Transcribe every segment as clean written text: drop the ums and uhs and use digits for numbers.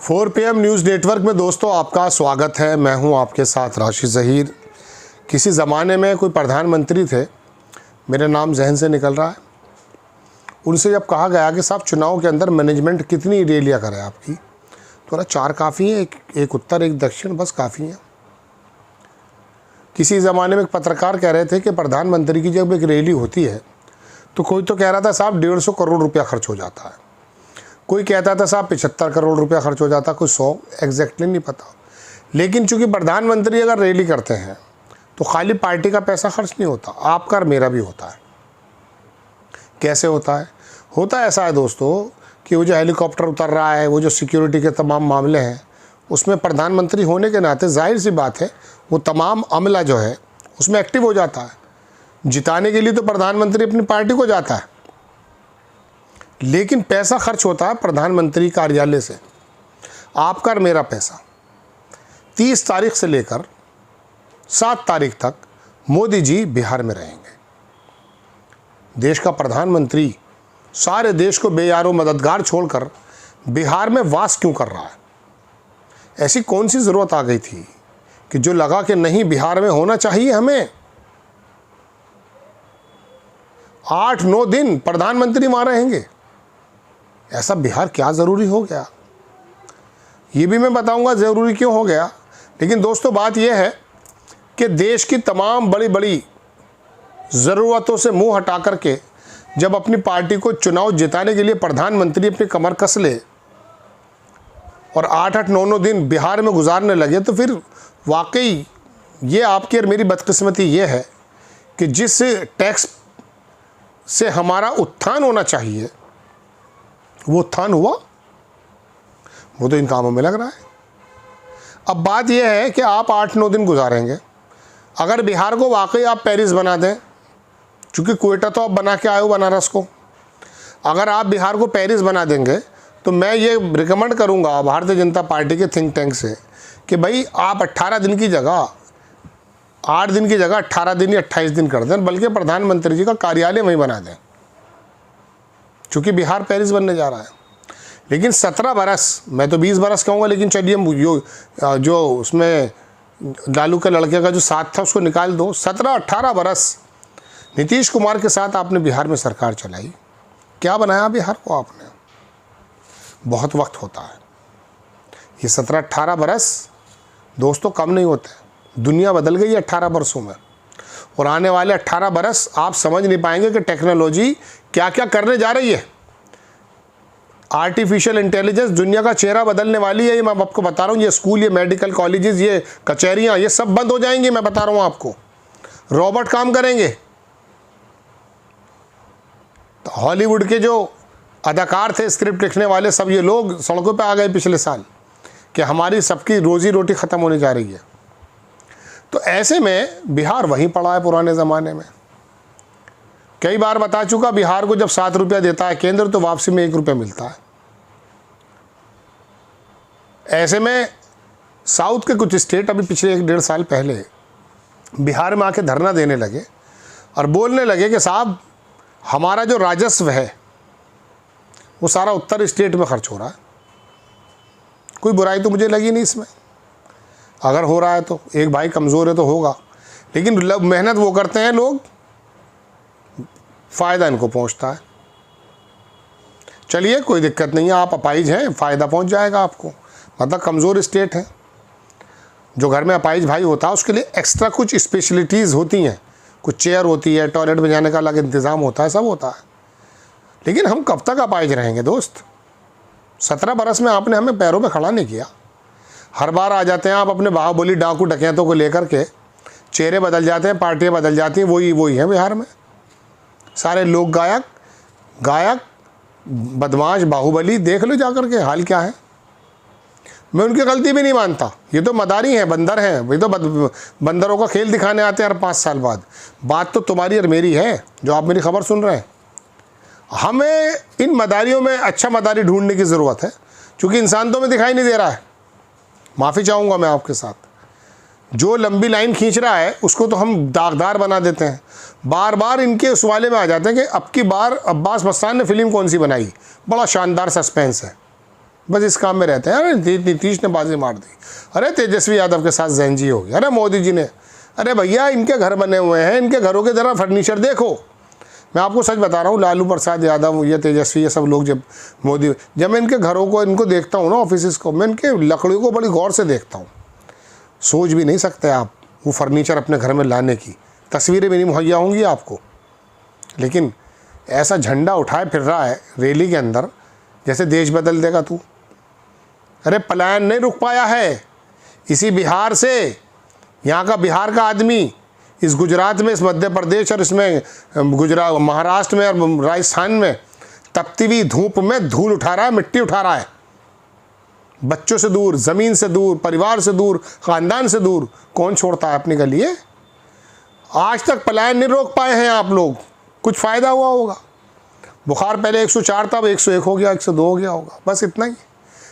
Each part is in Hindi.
4 PM न्यूज़ नेटवर्क में दोस्तों आपका स्वागत है। मैं हूं आपके साथ राशिद ज़हीर। किसी ज़माने में कोई प्रधानमंत्री थे, मेरे नाम जहन से निकल रहा है। उनसे जब कहा गया कि साहब चुनाव के अंदर मैनेजमेंट कितनी रैलियाँ करे आपकी, तो 4 काफ़ी हैं, एक उत्तर एक दक्षिण, बस काफ़ी हैं। किसी ज़माने में एक पत्रकार कह रहे थे कि प्रधानमंत्री की जब एक रैली होती है तो कोई तो कह रहा था साहब 150 करोड़ रुपया खर्च हो जाता है, कोई कहता था साहब 75 करोड़ रुपया खर्च हो जाता, कोई 100, एग्जैक्टली नहीं पता। लेकिन चूंकि प्रधानमंत्री अगर रैली करते हैं तो खाली पार्टी का पैसा खर्च नहीं होता, आपका और मेरा भी होता है। कैसे होता है? होता ऐसा है दोस्तों कि वो जो हेलीकॉप्टर उतर रहा है, वो जो सिक्योरिटी के तमाम मामले हैं, उसमें प्रधानमंत्री होने के नाते जाहिर सी बात है वो तमाम अमला जो है उसमें एक्टिव हो जाता है। जिताने के लिए तो प्रधानमंत्री अपनी पार्टी को जाता है, लेकिन पैसा खर्च होता है प्रधानमंत्री कार्यालय से, आपका और मेरा पैसा। 30 तारीख से लेकर 7 तारीख तक मोदी जी बिहार में रहेंगे। देश का प्रधानमंत्री सारे देश को बेयारो मददगार छोड़कर बिहार में वास क्यों कर रहा है? ऐसी कौन सी ज़रूरत आ गई थी कि जो लगा कि नहीं बिहार में होना चाहिए हमें? 8-9 दिन प्रधानमंत्री वहाँ रहेंगे, ऐसा बिहार क्या ज़रूरी हो गया? ये भी मैं बताऊंगा ज़रूरी क्यों हो गया। लेकिन दोस्तों बात यह है कि देश की तमाम बड़ी बड़ी ज़रूरतों से मुंह हटा करके जब अपनी पार्टी को चुनाव जिताने के लिए प्रधानमंत्री अपनी कमर कस ले और 8-8, 9-9 दिन बिहार में गुजारने लगे, तो फिर वाकई ये आपकी और मेरी बदकिस्मती ये है कि जिस टैक्स से हमारा उत्थान होना चाहिए वो उत्थान हुआ, वो तो इन कामों में लग रहा है। अब बात यह है कि आप 8-9 दिन गुजारेंगे। अगर बिहार को वाकई आप पेरिस बना दें, चूँकि क्वेटा तो आप बना के आए हो बनारस को, अगर आप बिहार को पेरिस बना देंगे तो मैं ये रिकमेंड करूँगा भारतीय जनता पार्टी के थिंक टैंक से कि भाई आप 18 दिन की जगह 8 दिन की जगह 18 दिन या 28 दिन कर दें, बल्कि प्रधानमंत्री जी का कार्यालय वहीं बना दें, चूँकि बिहार पेरिस बनने जा रहा है। लेकिन 17 बरस, मैं तो 20 बरस कहूँगा, लेकिन चलिए जो उसमें लालू के लड़के का जो साथ था उसको निकाल दो। 17-18 बरस नीतीश कुमार के साथ आपने बिहार में सरकार चलाई, क्या बनाया बिहार को आपने? बहुत वक्त होता है। ये 17-18 बरस दोस्तों कम नहीं होते। दुनिया बदल गई 18 बरसों में, और आने वाले 18 बरस आप समझ नहीं पाएंगे कि टेक्नोलॉजी क्या क्या करने जा रही है। आर्टिफिशियल इंटेलिजेंस दुनिया का चेहरा बदलने वाली है। ये मैं आपको बता रहा हूँ। ये स्कूल, ये मेडिकल कॉलेजेस, ये कचहरियाँ, ये सब बंद हो जाएंगी। मैं बता रहा हूँ आपको, रोबोट काम करेंगे। तो हॉलीवुड के जो अदाकार थे, स्क्रिप्ट लिखने वाले, सब ये लोग सड़कों पे आ गए पिछले साल कि हमारी सबकी रोजी रोटी ख़त्म होने जा रही है। तो ऐसे में बिहार वहीं पड़ा है पुराने ज़माने में। कई बार बता चुका, बिहार को जब 7 रुपया देता है केंद्र तो वापसी में 1 रुपया मिलता है। ऐसे में साउथ के कुछ स्टेट अभी पिछले 1-1.5 साल पहले बिहार में आके धरना देने लगे और बोलने लगे कि साहब हमारा जो राजस्व है वो सारा उत्तर स्टेट में खर्च हो रहा है। कोई बुराई तो मुझे लगी नहीं इसमें। अगर हो रहा है तो एक भाई कमज़ोर है तो होगा, लेकिन मेहनत वो करते हैं लोग, फ़ायदा इनको पहुंचता है। चलिए कोई दिक्कत नहीं है, आप अपाहिज हैं, फ़ायदा पहुंच जाएगा आपको। मतलब कमज़ोर स्टेट है, जो घर में अपाहिज भाई होता है उसके लिए एक्स्ट्रा कुछ स्पेशलिटीज़ होती हैं, कुछ चेयर होती है, टॉयलेट में जाने का अलग इंतज़ाम होता है, सब होता है। लेकिन हम कब तक अपाहिज रहेंगे दोस्त? 17 बरस में आपने हमें पैरों पे खड़ा नहीं किया। हर बार आ जाते हैं आप अपने बाहुबली डाकू डकैतों को लेकर के, चेहरे बदल जाते हैं, पार्टियां बदल जाती हैं, वही हैं बिहार में। सारे लोग गायक बदमाश बाहुबली, देख लो जाकर के हाल क्या है। मैं उनकी गलती भी नहीं मानता, ये तो मदारी हैं, बंदर हैं, ये तो बंदरों का खेल दिखाने आते हैं हर 5 साल बाद। बात तो तुम्हारी और मेरी है जो आप मेरी खबर सुन रहे हैं। हमें इन मदारियों में अच्छा मदारी ढूंढने की ज़रूरत है, क्योंकि इंसान तो में दिखाई नहीं दे रहा है। माफ़ी चाहूँगा मैं आपके साथ, जो लंबी लाइन खींच रहा है उसको तो हम दागदार बना देते हैं। बार बार इनके उस वाले में आ जाते हैं कि अब की बार अब्बास मस्तान ने फ़िल्म कौन सी बनाई, बड़ा शानदार सस्पेंस है। बस इस काम में रहते हैं। अरे नीतीश ने बाजी मार दी, अरे तेजस्वी यादव के साथ जैनजी हो गया, अरे मोदी जी ने, अरे भैया इनके घर बने हुए हैं, इनके घरों के ज़रा फर्नीचर देखो। मैं आपको सच बता रहा हूँ, लालू प्रसाद यादव, ये तेजस्वी, ये सब लोग जब मैं इनके घरों को इनको देखता हूँ ना, ऑफिस को, मैं इनके लकड़ियों को बड़ी गौर से देखता हूँ। सोच भी नहीं सकते आप वो फर्नीचर अपने घर में लाने की, तस्वीरें भी नहीं मुहैया होंगी आपको। लेकिन ऐसा झंडा उठाए फिर रहा है रैली के अंदर जैसे देश बदल देगा तू। अरे पलायन नहीं रुक पाया है इसी बिहार से, यहाँ का बिहार का आदमी इस गुजरात में, इस मध्य प्रदेश और इसमें महाराष्ट्र में और राजस्थान में तपती हुई धूप में धूल उठा रहा है, मिट्टी उठा रहा है, बच्चों से दूर, ज़मीन से दूर, परिवार से दूर, ख़ानदान से दूर। कौन छोड़ता है अपने के लिए? आज तक पलायन नहीं रोक पाए हैं आप लोग, कुछ फ़ायदा हुआ होगा? बुखार पहले 104 था, अब 101 हो गया, 102 हो गया होगा, बस इतना ही।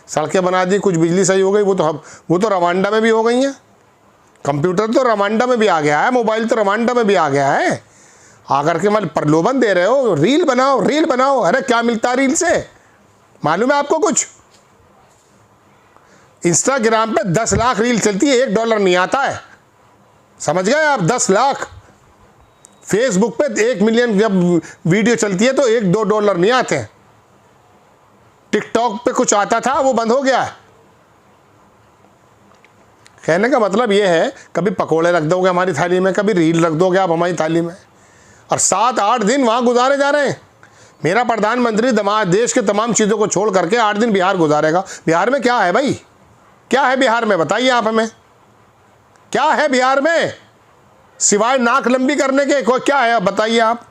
सड़कें बना दी, कुछ बिजली सही हो गई, वो तो रवांडा में भी हो गई हैं। कंप्यूटर तो रवांडा में भी आ गया है, मोबाइल तो रवांडा में भी आ गया है। आकर के मतलब प्रलोभन दे रहे हो, रील बनाओ, रील बनाओ। अरे क्या मिलता है रील से? मालूम है आपको कुछ? इंस्टाग्राम पे 10 लाख रील चलती है, $1 नहीं आता है, समझ गए आप? 10 लाख। फेसबुक पे 1 मिलियन जब वीडियो चलती है तो $1-2 नहीं आते हैं। टिकटॉक पे कुछ आता था, वो बंद हो गया है। कहने का मतलब ये है, कभी पकोड़े रख दोगे हमारी थाली में, कभी रील रख दोगे आप हमारी थाली में, और 7-8 दिन वहाँ गुजारे जा रहे हैं। मेरा प्रधानमंत्री देश के तमाम चीज़ों को छोड़ करके 8 दिन बिहार गुजारेगा। बिहार में क्या है भाई? क्या है बिहार में? बताइए आप हमें, क्या है बिहार में सिवाय नाक लंबी करने के? कोई क्या है बताइए आप?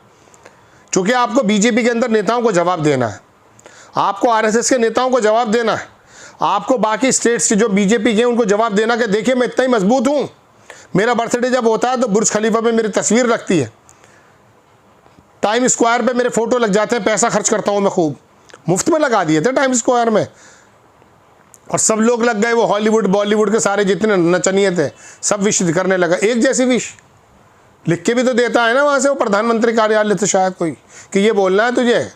चूँकि आपको बीजेपी के अंदर नेताओं को जवाब देना है, आपको आरएसएस के नेताओं को जवाब देना है, आपको बाकी स्टेट्स के जो बीजेपी के हैं उनको जवाब देना कि देखिए मैं इतना ही मजबूत हूँ। मेरा बर्थडे जब होता है तो बुर्ज खलीफा में मेरी तस्वीर लगती है, टाइम स्क्वायर पे मेरे फोटो लग जाते हैं, पैसा खर्च करता हूँ मैं खूब। मुफ्त में लगा दिए थे टाइम स्क्वायर में, और सब लोग लग गए, वो हॉलीवुड बॉलीवुड के सारे जितने नचनिए थे सब विश करने लगा, एक जैसी विश लिख के भी तो देता है ना वहाँ से वो प्रधानमंत्री कार्यालय से शायद कोई, कि ये बोलना है तुझे।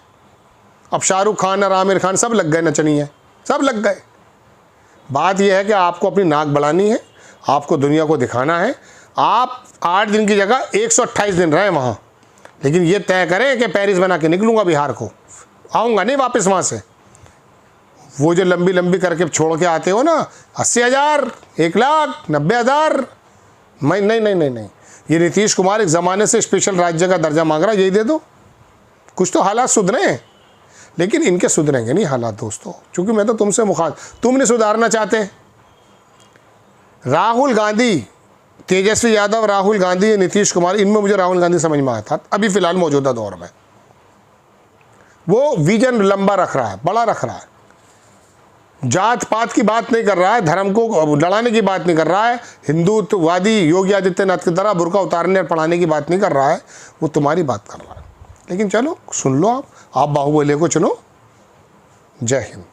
अब शाहरुख खान और आमिर खान सब लग गए नचनिए, सब लग गए। बात यह है कि आपको अपनी नाक बढ़ानी है, आपको दुनिया को दिखाना है। आप 8 दिन की जगह 128 दिन रहें वहाँ, लेकिन ये तय करें कि पेरिस बना के निकलूँगा बिहार को, आऊँगा नहीं वापस वहाँ से। वो जो लंबी लंबी करके छोड़ के आते हो ना, 80,000, 1 लाख, 90,000, मैं नहीं। ये नीतीश कुमार एक ज़माने से स्पेशल राज्य का दर्जा मांग रहा है, यही दे दो। कुछ तो हालात सुधरे हैं, लेकिन इनके सुधरेंगे नहीं हालात दोस्तों, क्योंकि मैं तो तुमसे तुम नहीं सुधारना चाहते। राहुल गांधी, तेजस्वी यादव, राहुल गांधी, नीतीश कुमार, इनमें मुझे राहुल गांधी समझ में आया था अभी फ़िलहाल मौजूदा दौर में। वो विजन लंबा रख रहा है, बड़ा रख रहा है, जात पात की बात नहीं कर रहा है, धर्म को लड़ाने की बात नहीं कर रहा है, हिंदुत्ववादी योगी आदित्यनाथ की तरह बुर्का उतारने और पढ़ाने की बात नहीं कर रहा है, वो तुम्हारी बात कर रहा है। लेकिन चलो सुन लो, आप बाहुबली को चुनो। जय हिंद।